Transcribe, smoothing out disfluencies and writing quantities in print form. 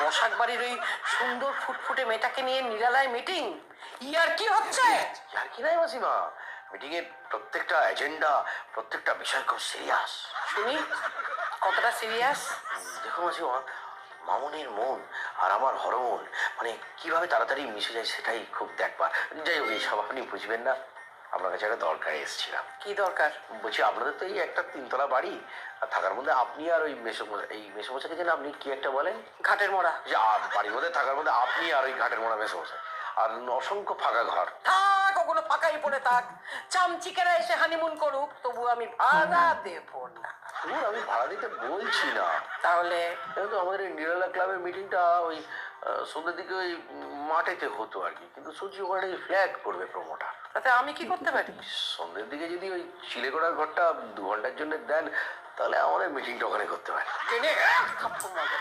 বসাক বাড়ির ওই সুন্দর ফুটফুটে মেয়েটাকে নিয়ে নিরালায় মিটিং? ইয়ার কি হচ্ছে? আর কি নাই মাসিমা, মিটিং এর প্রত্যেকটা এজেন্ডা, প্রত্যেকটা বিষয় খুব সিরিয়াস। শুনি কতটা সিরিয়াস? দেখো মাসিমা, মামুনের মন আর আমার হরমোন মানে কিভাবে তাড়াতাড়ি মিশে যায় সেটাই খুব দেখবার। যাই হোক, এইসব আপনি বুঝবেন না, আপনার কাছে একটা দরকারে এসেছিলাম। কি দরকার? বলছি, আপনাদের তো এই একটা 3 তলা বাড়ি, আর থাকার মধ্যে আপনি আর ওই মেসমশাইকে যেন আপনি কি একটা বলেন, ঘাটের মোড়া। বাড়ির মধ্যে থাকার মধ্যে আপনি আর ওই ঘাটের মোড়া মেসমশাই, আর অসংখ্য ফাঁকা ঘর। থাক, ওগুলো ফাঁকাই পড়ে থাক। চামচিকেরা এসে হানিমুন করুক, তবু আমি ভাড়া দেব না। আমি ভাড়া দিতে বলছি না। তাহলে কিন্তু আমাদের এই নিরালা ক্লাবের মিটিংটা ওই সন্ধ্যের দিকে ওই মাঠেতে হতো আর কি, কিন্তু শুনছি ওখানে ফ্ল্যাট করবে প্রমোটার। তাতে আমি কি করতে পারি? সন্ধ্যের দিকে যদি ওই চিলেকোড়ার ঘরটা 2 ঘন্টার জন্য দেন, তাহলে আমাদের মিটিংটা ওখানে করতে পারি। টেনে এক থাপ্পড় মারবো।